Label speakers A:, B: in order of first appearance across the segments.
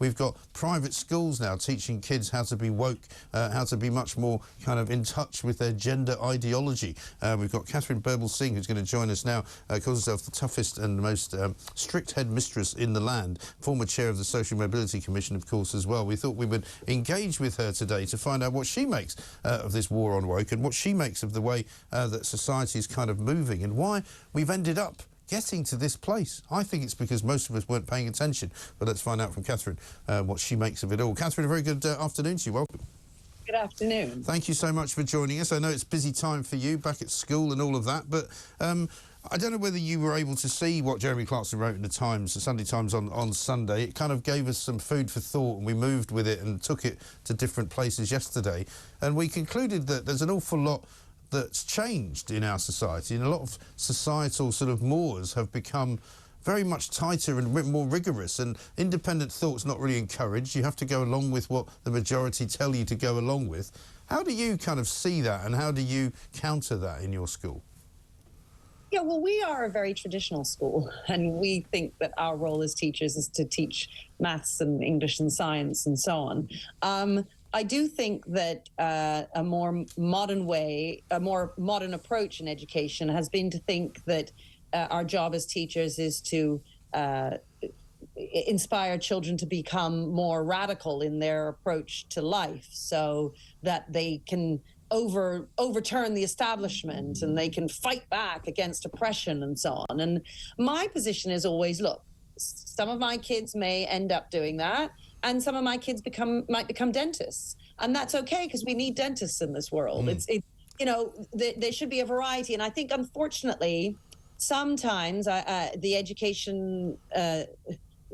A: We've got private schools now teaching kids how to be woke, how to be much more kind of in touch with their gender ideology. We've got Katharine Birbalsingh, who's going to join us now, calls herself the toughest and most strict headmistress in the land, former chair of the Social Mobility Commission, of course, as well. We thought we would engage with her today to find out what she makes of this war on woke and what she makes of the way that society is kind of moving and why we've ended up getting to this place. I think it's because most of us weren't paying attention. But let's find out from Katharine what she makes of it all. Katharine, a very good afternoon to you. Welcome.
B: Good afternoon.
A: Thank you so much for joining us. I know it's busy time for you back at school and all of that, but I don't know whether you were able to see what Jeremy Clarkson wrote in the Times, the Sunday Times on Sunday. It kind of gave us some food for thought, and we moved with it and took it to different places yesterday. And we concluded that there's an awful lot that's changed in our society, and a lot of societal sort of mores have become very much tighter and a bit more rigorous, and independent thought's not really encouraged. You have to go along with what the majority tell you to go along with. How do you kind of see that, and how do you counter that in your school?
B: Yeah, well, we are a very traditional school, and we think that our role as teachers is to teach maths and English and science and so on. I do think that a more modern way, a more modern approach in education has been to think that our job as teachers is to inspire children to become more radical in their approach to life so that they can overturn the establishment and they can fight back against oppression and so on. And my position is always, look, some of my kids may end up doing that, and some of my kids might become dentists, and that's okay because we need dentists in this world. There should be a variety, and I think unfortunately sometimes the education,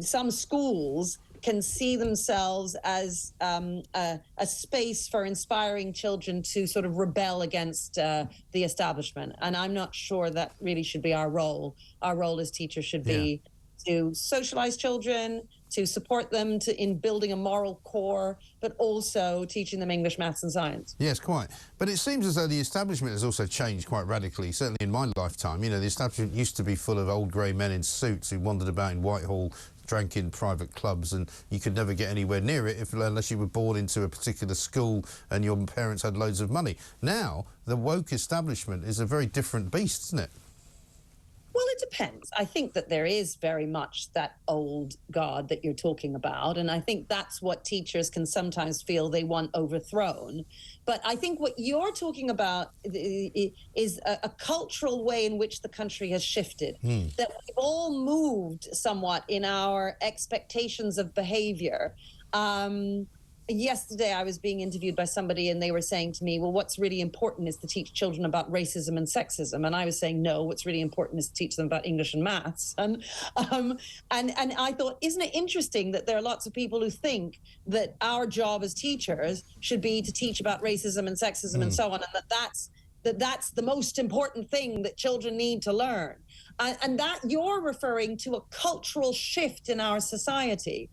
B: some schools can see themselves as a space for inspiring children to sort of rebel against the establishment. And I'm not sure that really should be our role. Our role as teachers should be to socialize children, to support them in building a moral core, but also teaching them English, maths and science.
A: Yes, quite. But it seems as though the establishment has also changed quite radically, certainly in my lifetime. You know, the establishment used to be full of old grey men in suits who wandered about in Whitehall, drank in private clubs, and you could never get anywhere near it unless you were born into a particular school and your parents had loads of money. Now, the woke establishment is a very different beast, isn't it?
B: Well, it depends. I think that there is very much that old guard that you're talking about, and I think that's what teachers can sometimes feel they want overthrown. But I think what you're talking about is a cultural way in which the country has shifted, that we've all moved somewhat in our expectations of behavior. Yesterday, I was being interviewed by somebody and they were saying to me, well, what's really important is to teach children about racism and sexism. And I was saying, no, what's really important is to teach them about English and maths. And I thought, isn't it interesting that there are lots of people who think that our job as teachers should be to teach about racism and sexism and so on, and that's the most important thing that children need to learn. And that you're referring to a cultural shift in our society.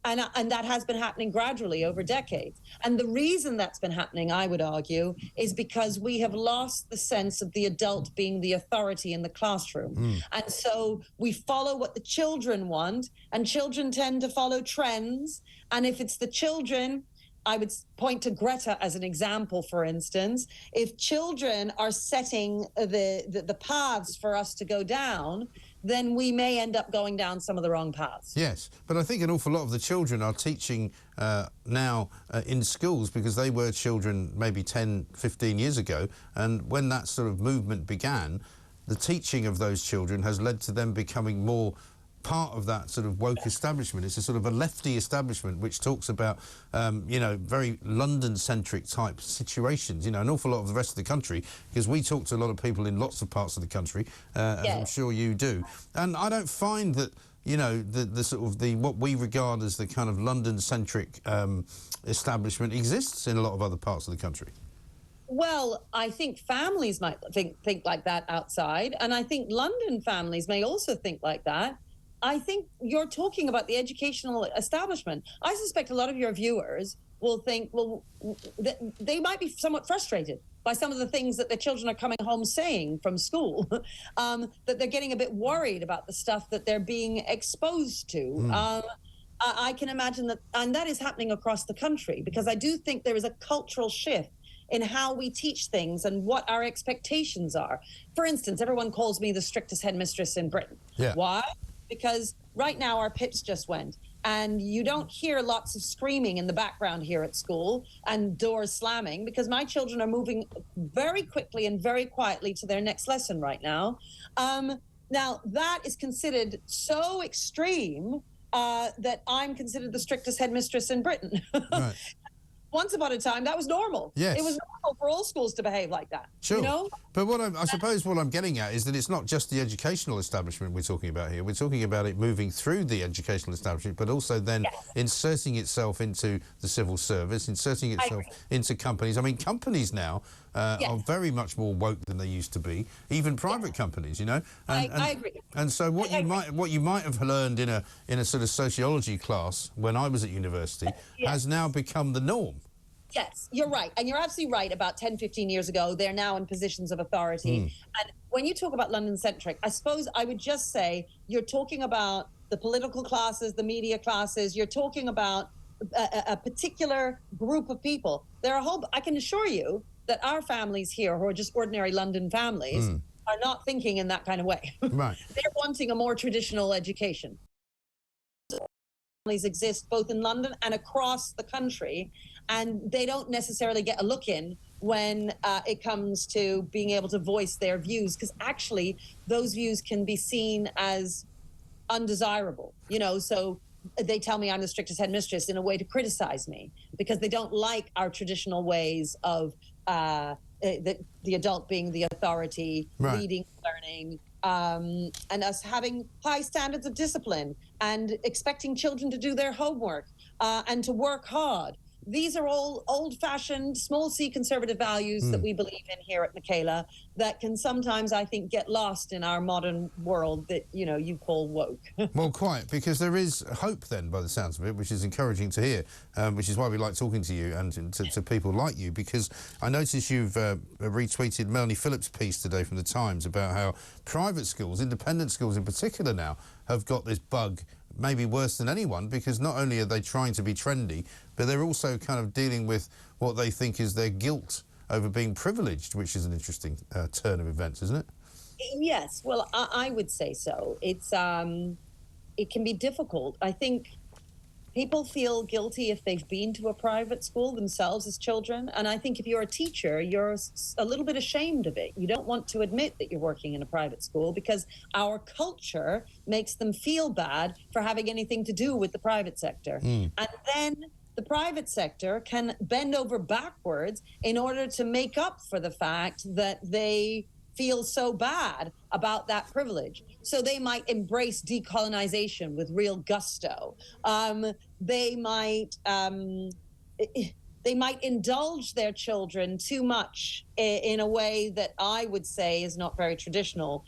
B: And that has been happening gradually over decades. And the reason that's been happening, I would argue, is because we have lost the sense of the adult being the authority in the classroom. And so we follow what the children want, and children tend to follow trends. And if it's the children, I would point to Greta as an example, for instance. If children are setting the paths for us to go down, then we may end up going down some of the wrong paths.
A: Yes, but I think an awful lot of the children are teaching now in schools because they were children maybe 10, 15 years ago, and when that sort of movement began, the teaching of those children has led to them becoming more part of that sort of woke establishment. It's a sort of a lefty establishment which talks about, very London-centric type situations, an awful lot of the rest of the country, because we talk to a lot of people in lots of parts of the country, as I'm sure you do. And I don't find that, the sort of what we regard as the kind of London-centric establishment exists in a lot of other parts of the country.
B: Well, I think families might think like that outside, and I think London families may also think like that. I think you're talking about the educational establishment. I suspect a lot of your viewers will think, well, they might be somewhat frustrated by some of the things that their children are coming home saying from school, that they're getting a bit worried about the stuff that they're being exposed to. I can imagine that, and that is happening across the country, because I do think there is a cultural shift in how we teach things and what our expectations are. For instance, everyone calls me the strictest headmistress in Britain.
A: Yeah.
B: Why? Because right now our PIPs just went, and you don't hear lots of screaming in the background here at school and doors slamming, because my children are moving very quickly and very quietly to their next lesson right now. Now, that is considered so extreme that I'm considered the strictest headmistress in Britain.
A: Right.
B: Once upon a time, that was normal.
A: Yes.
B: It was normal for all schools to behave like that.
A: Sure.
B: You know?
A: But what I suppose what I'm getting at is that it's not just the educational establishment we're talking about here. We're talking about it moving through the educational establishment, but also then inserting itself into the civil service, inserting itself into companies. I mean, companies now are very much more woke than they used to be, even private companies, you know. And,
B: I agree.
A: And so what you might have learned in a sort of sociology class when I was at university has now become the norm.
B: Yes, you're right. And you're absolutely right. About 10, 15 years ago, they're now in positions of authority. And when you talk about London-centric, I suppose I would just say you're talking about the political classes, the media classes. You're talking about a particular group of people. There are I can assure you that our families here, who are just ordinary London families, are not thinking in that kind of way.
A: Right.
B: They're wanting a more traditional education. Families exist both in London and across the country, and they don't necessarily get a look in when it comes to being able to voice their views, because actually those views can be seen as undesirable, you know. So they tell me I'm the strictest headmistress in a way to criticize me, because they don't like our traditional ways of the adult being the authority, leading, learning, and us having high standards of discipline and expecting children to do their homework and to work hard. These are all old-fashioned, small c conservative values that we believe in here at Michaela that can sometimes, I think, get lost in our modern world that, you know, you call woke.
A: Well, quite, because there is hope then, by the sounds of it, which is encouraging to hear, which is why we like talking to you and to people like you, because I noticed you've retweeted Melanie Phillips' piece today from The Times about how private schools, independent schools in particular now, have got this bug maybe worse than anyone, because not only are they trying to be trendy, but they're also kind of dealing with what they think is their guilt over being privileged, which is an interesting turn of events, isn't it?
B: Yes, well, I would say so. It's it can be difficult. I think people feel guilty if they've been to a private school themselves as children, and I think if you're a teacher, you're a little bit ashamed of it. You don't want to admit that you're working in a private school, because our culture makes them feel bad for having anything to do with the private sector. And then the private sector can bend over backwards in order to make up for the fact that they feel so bad about that privilege. So they might embrace decolonization with real gusto. They might indulge their children too much in a way that I would say is not very traditional.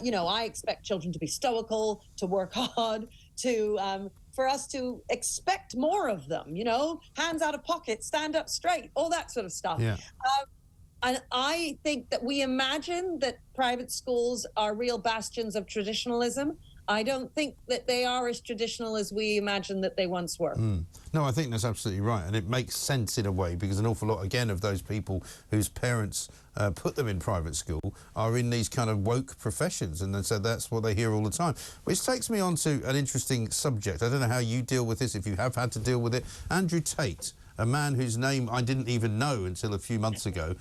B: You know, I expect children to be stoical, to work hard, to for us to expect more of them, you know, hands out of pocket, stand up straight, all that sort of stuff.
A: Yeah.
B: And I think that we imagine that private schools are real bastions of traditionalism. I don't think that they are as traditional as we imagine that they once were.
A: No, I think that's absolutely right, and it makes sense in a way, because an awful lot, again, of those people whose parents put them in private school are in these kind of woke professions, and so that's what they hear all the time. Which takes me on to an interesting subject. I don't know how you deal with this, if you have had to deal with it. Andrew Tate, a man whose name I didn't even know until a few months ago,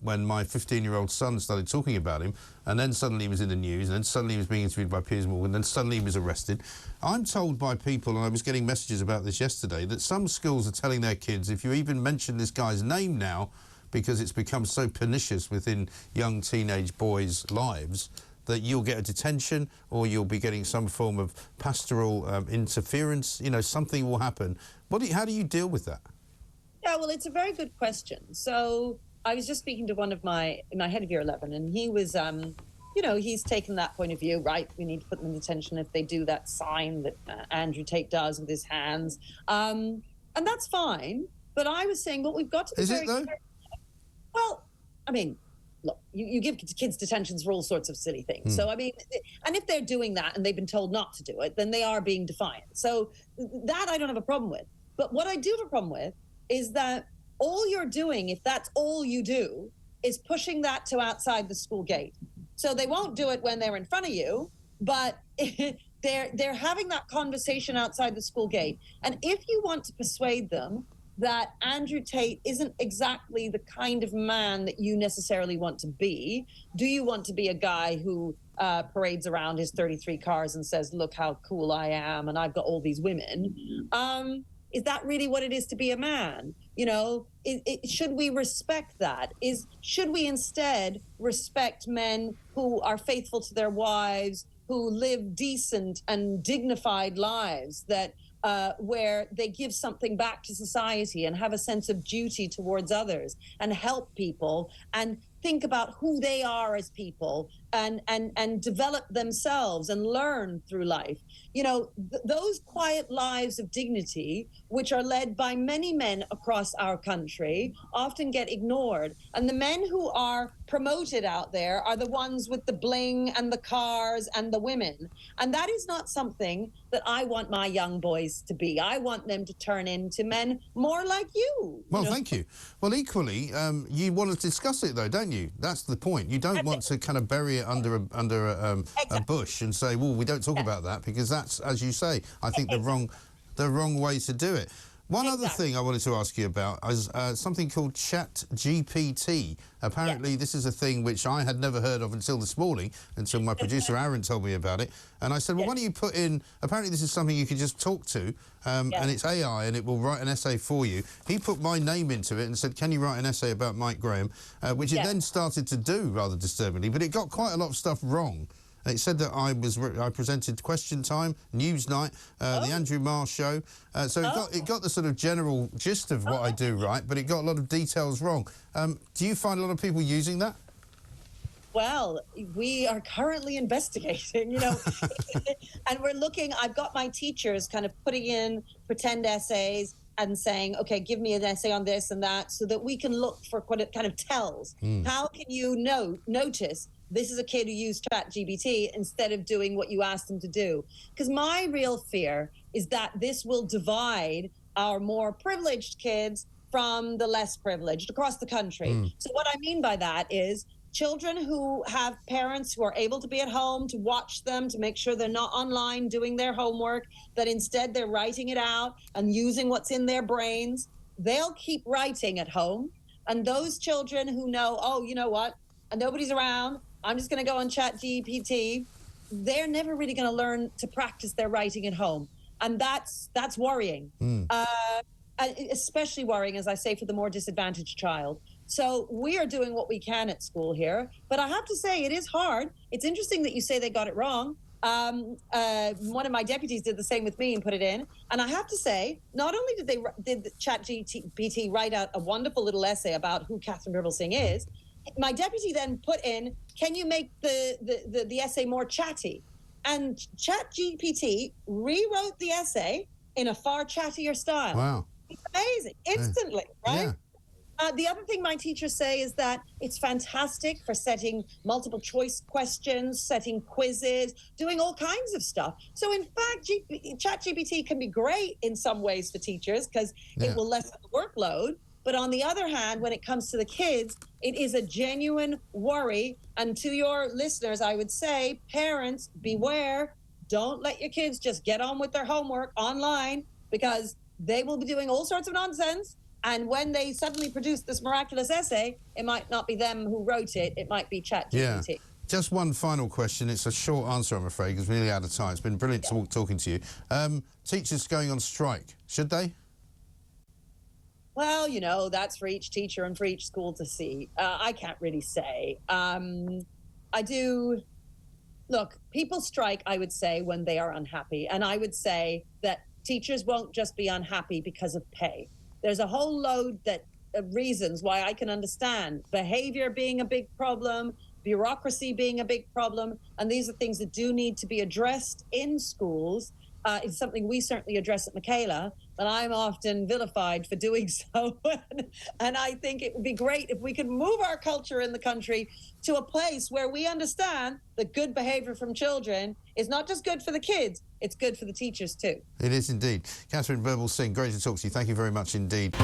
A: when my 15-year-old son started talking about him, and then suddenly he was in the news, and then suddenly he was being interviewed by Piers Morgan, and then suddenly he was arrested. I'm told by people, and I was getting messages about this yesterday, that some schools are telling their kids, if you even mention this guy's name now, because it's become so pernicious within young teenage boys' lives, that you'll get a detention or you'll be getting some form of pastoral interference, you know, something will happen. How do you deal with that?
B: Yeah, well, it's a very good question. So I was just speaking to one of my head of year 11, and he was, you know, he's taken that point of view, right? We need to put them in detention if they do that sign that Andrew Tate does with his hands. And that's fine. But I was saying, what we've got to be
A: Is it, though?
B: Well, I mean, look, you give kids detentions for all sorts of silly things. So, I mean, and if they're doing that and they've been told not to do it, then they are being defiant. So that I don't have a problem with. But what I do have a problem with is that all you're doing, if that's all you do, is pushing that to outside the school gate. So they won't do it when they're in front of you, but they're having that conversation outside the school gate. And if you want to persuade them that Andrew Tate isn't exactly the kind of man that you necessarily want to be, do you want to be a guy who parades around his 33 cars and says, look how cool I am and I've got all these women? Is that really what it is to be a man? You know, should we respect that? Should we instead respect men who are faithful to their wives, who live decent and dignified lives, that where they give something back to society and have a sense of duty towards others and help people and think about who they are as people and develop themselves and learn through life? You know, those quiet lives of dignity, which are led by many men across our country, often get ignored. And the men who are promoted out there are the ones with the bling and the cars and the women. And that is not something that I want my young boys to be. I want them to turn into men more like you.
A: Well, thank you. Well, equally, you want to discuss it, though, don't you? That's the point. You don't want to kind of bury it under a bush and say, well, we don't talk about that, because that's, as you say, I think the wrong way to do it. One other thing I wanted to ask you about is something called ChatGPT. Apparently, this is a thing which I had never heard of until this morning, until my producer Aaron told me about it. And I said, well, why don't you put in, apparently this is something you can just talk to, and it's AI, and it will write an essay for you. He put my name into it and said, can you write an essay about Mike Graham? Which it then started to do, rather disturbingly, but it got quite a lot of stuff wrong. It said that I presented Question Time, Newsnight, the Andrew Marr Show. So it got the sort of general gist of what I do right, but it got a lot of details wrong. Do you find a lot of people using that?
B: Well, we are currently investigating, you know, and we're looking. I've got my teachers kind of putting in pretend essays and saying, okay, give me an essay on this and that, so that we can look for what it kind of tells. How can you notice this is a kid who used ChatGPT instead of doing what you asked them to do? Because my real fear is that this will divide our more privileged kids from the less privileged across the country. So what I mean by that is children who have parents who are able to be at home to watch them, to make sure they're not online doing their homework, that instead they're writing it out and using what's in their brains, they'll keep writing at home. And those children who know, oh, you know what, and nobody's around, I'm just going to go on ChatGPT, they're never really going to learn to practice their writing at home. And that's worrying, especially worrying, as I say, for the more disadvantaged child. So we are doing what we can at school here. But I have to say, it is hard. It's interesting that you say they got it wrong. One of my deputies did the same with me and put it in. And I have to say, not only did the ChatGPT write out a wonderful little essay about who Katharine Birbalsingh is, my deputy then put in, can you make the essay more chatty? And ChatGPT rewrote the essay in a far chattier style.
A: Wow.
B: It's amazing, instantly, right?
A: Yeah.
B: The other thing my teachers say is that it's fantastic for setting multiple choice questions, setting quizzes, doing all kinds of stuff. So in fact, ChatGPT can be great in some ways for teachers because it will lessen the workload. But on the other hand, when it comes to the kids, it is a genuine worry. And to your listeners, I would say, parents, beware. Don't let your kids just get on with their homework online, because they will be doing all sorts of nonsense. And when they suddenly produce this miraculous essay, it might not be them who wrote it. It might be ChatGPT.
A: Yeah. Just one final question. It's a short answer, I'm afraid, because we're nearly out of time. It's been brilliant talking to you. Teachers going on strike, should they?
B: Well, you know, that's for each teacher and for each school to see. I can't really say. Look, people strike, I would say, when they are unhappy. And I would say that teachers won't just be unhappy because of pay. There's a whole load of reasons why I can understand behavior being a big problem, bureaucracy being a big problem. And these are things that do need to be addressed in schools. It's something we certainly address at Michaela, but I'm often vilified for doing so. And I think it would be great if we could move our culture in the country to a place where we understand that good behaviour from children is not just good for the kids, it's good for the teachers too.
A: It is indeed. Katharine Birbalsingh, great to talk to you. Thank you very much indeed.